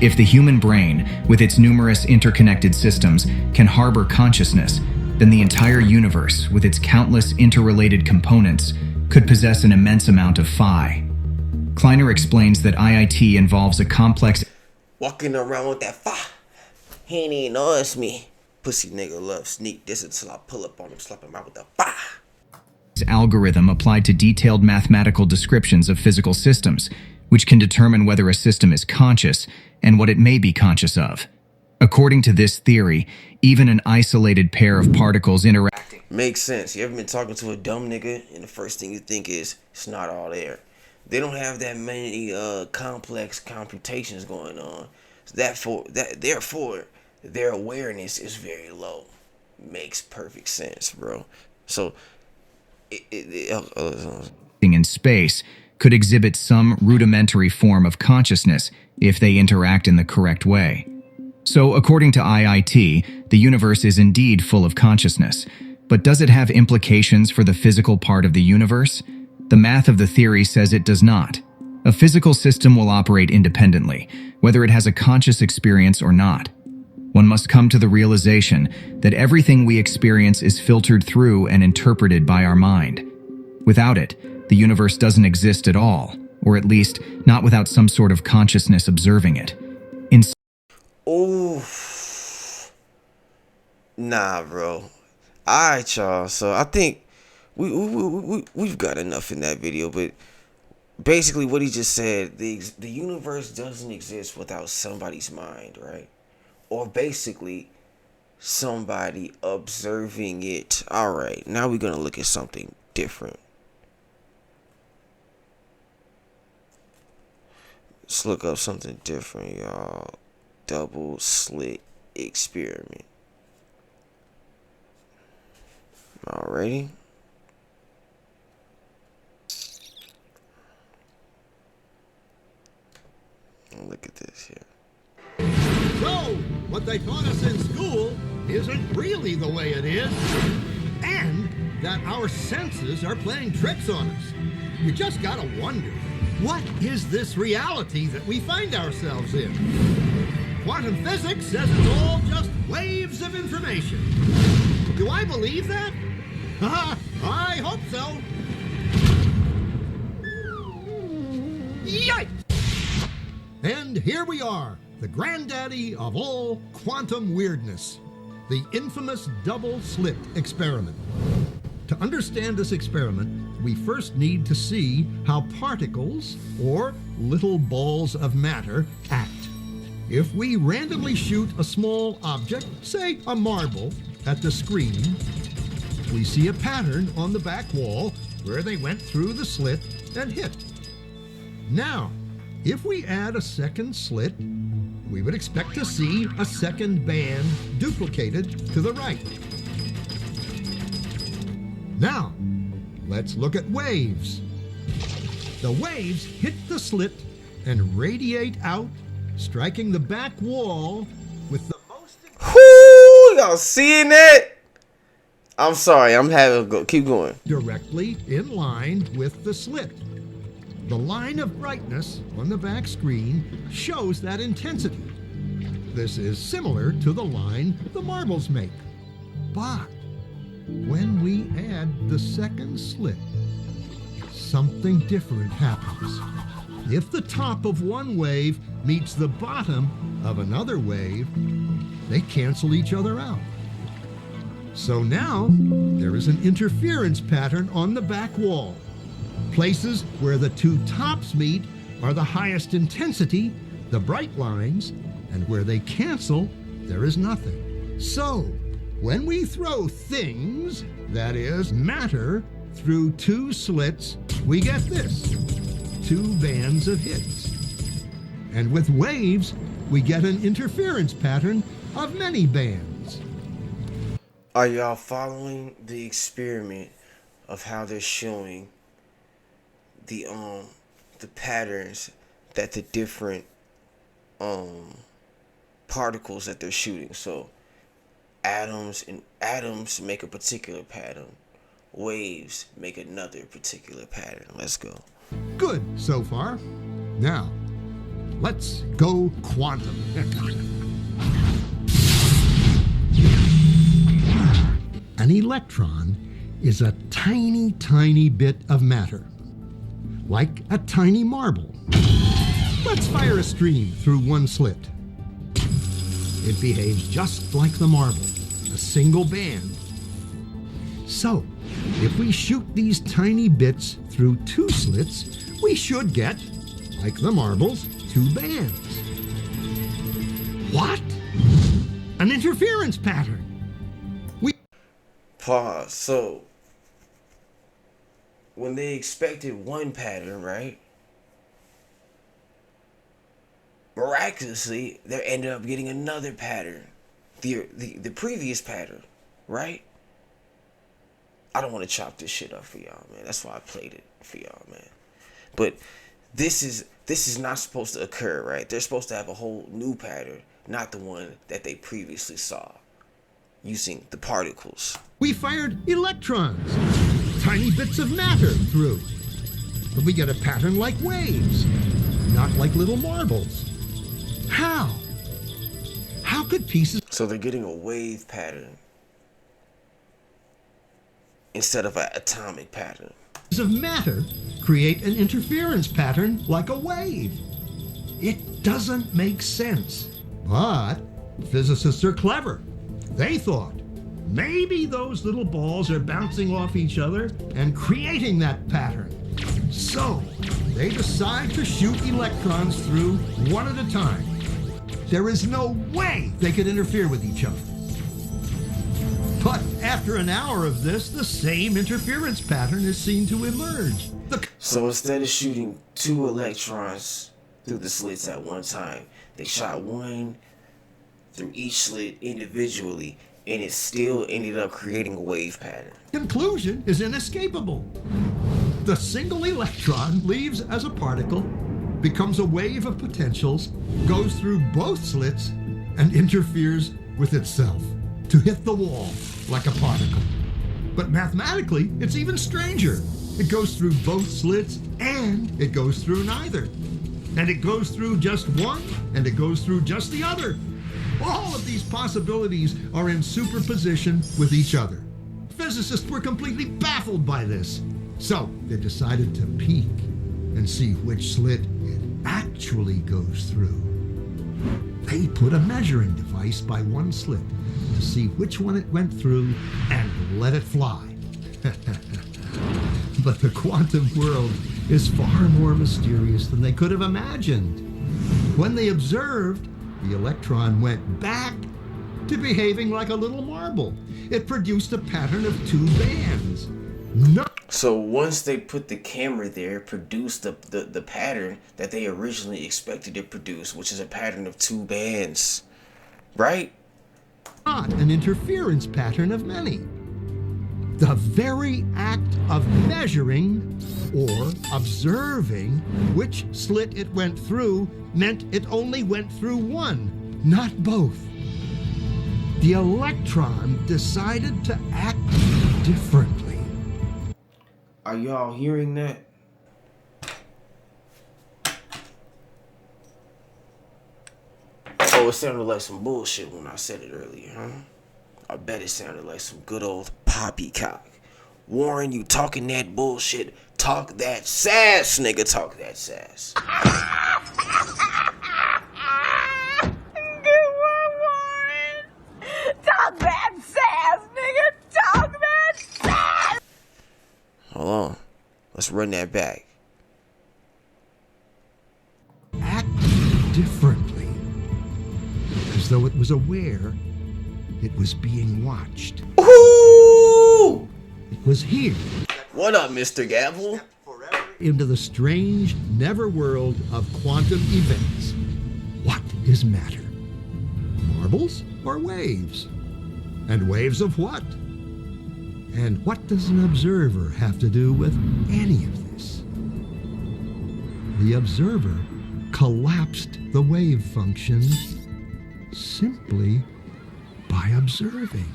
If the human brain, with its numerous interconnected systems, can harbor consciousness, then the entire universe, with its countless interrelated components, could possess an immense amount of phi. Kleiner explains that IIT involves a complex Walking around with that phi. He ain't even know it's me. Pussy nigga love sneak this until I pull up on him, slap him out with the phi. algorithm applied to detailed mathematical descriptions of physical systems, which can determine whether a system is conscious and what it may be conscious of. According to this theory, even an isolated pair of particles interacting Makes sense. You ever been talking to a dumb nigga and the first thing you think is, it's not all there. They don't have that many complex computations going on. So therefore, their awareness is very low. Makes perfect sense, bro. So, in space could exhibit some rudimentary form of consciousness if they interact in the correct way. So, according to IIT, the universe is indeed full of consciousness. But does it have implications for the physical part of the universe? The math of the theory says it does not. A physical system will operate independently, whether it has a conscious experience or not. One must come to the realization that everything we experience is filtered through and interpreted by our mind. Without it, the universe doesn't exist at all, or at least not without some sort of consciousness observing it. ooh, nah, bro. All right, y'all. So I think we've got enough in that video, but basically what he just said, the universe doesn't exist without somebody's mind, right? Or basically somebody observing it. All right, now we're gonna look at something different. Let's look up something different, y'all. Double slit experiment. Alrighty. Look at this here. So, what they taught us in school isn't really the way it is, and that our senses are playing tricks on us. You just gotta wonder, what is this reality that we find ourselves in? Quantum physics says it's all just waves of information. Do I believe that? I hope so. Yikes! And here we are, the granddaddy of all quantum weirdness, the infamous double slit experiment. To understand this experiment, we first need to see how particles, or little balls of matter, act. If we randomly shoot a small object, say a marble, at the screen, we see a pattern on the back wall where they went through the slit and hit. Now, if we add a second slit, we would expect to see a second band duplicated to the right. Now, let's look at waves. The waves hit the slit and radiate out, striking the back wall with the most... Whoo! Y'all seeing that? I'm sorry, I'm having to go. Keep going. Directly in line with the slit. The line of brightness on the back screen shows that intensity. This is similar to the line the marbles make. But when we add the second slit, something different happens. If the top of one wave meets the bottom of another wave, they cancel each other out. So now there is an interference pattern on the back wall. Places where the two tops meet are the highest intensity, the bright lines, and where they cancel, there is nothing. So, when we throw things, that is, matter, through two slits, we get this, two bands of hits. And with waves, we get an interference pattern of many bands. Are y'all following the experiment of how they're showing the patterns that the different particles that they're shooting? So atoms make a particular pattern, waves make another particular pattern. Let's go. Good so far. Now, Let's go quantum. An electron is a tiny, tiny bit of matter, like a tiny marble. Let's fire a stream through one slit. It behaves just like the marble, a single band. So, if we shoot these tiny bits through two slits, we should get, like the marbles, two bands. What? An interference pattern. Pause. So, when they expected one pattern, right? Miraculously, they ended up getting another pattern. The previous pattern, right? I don't want to chop this shit up for y'all, man. That's why I played it for y'all, man. But this is not supposed to occur, right? They're supposed to have a whole new pattern, not the one that they previously saw, using the particles. We fired electrons, tiny bits of matter through. But we get a pattern like waves, not like little marbles. How? How could pieces So they're getting a wave pattern instead of an atomic pattern. of matter create an interference pattern like a wave? It doesn't make sense. But physicists are clever. They thought maybe those little balls are bouncing off each other and creating that pattern. So they decide to shoot electrons through one at a time. There is no way they could interfere with each other. But after an hour of this, the same interference pattern is seen to emerge. So instead of shooting two electrons through the slits at one time, they shot one through each slit individually, and it still ended up creating a wave pattern. Conclusion is inescapable. The single electron leaves as a particle, becomes a wave of potentials, goes through both slits, and interferes with itself to hit the wall like a particle. But mathematically, it's even stranger. It goes through both slits and it goes through neither. And it goes through just one and it goes through just the other. All of these possibilities are in superposition with each other. Physicists were completely baffled by this. So they decided to peek and see which slit it actually goes through. They put a measuring device by one slit to see which one it went through and let it fly. But the quantum world is far more mysterious than they could have imagined. When they observed, the electron went back to behaving like a little marble. It produced a pattern of two bands. No. So once they put the camera there, it produced the pattern that they originally expected to produce, which is a pattern of two bands, right? Not an interference pattern of many. The very act of measuring or observing which slit it went through meant it only went through one, not both. The electron decided to act differently. Are y'all hearing that? Oh, it sounded like some bullshit when I said it earlier, huh? I bet it sounded like some good old poppycock. Warren, you talking that bullshit. Talk that sass, nigga. Talk that sass. Good one, Warren. Talk that sass, nigga. Talk that sass. Hold on. Let's run that back. Act differently. As though it was aware it was being watched. Ooh! It was here, What up, Mr. Gavel? into the strange never-world of quantum events. What is matter? Marbles or waves? And waves of what? And what does an observer have to do with any of this? The observer collapsed the wave function simply by observing.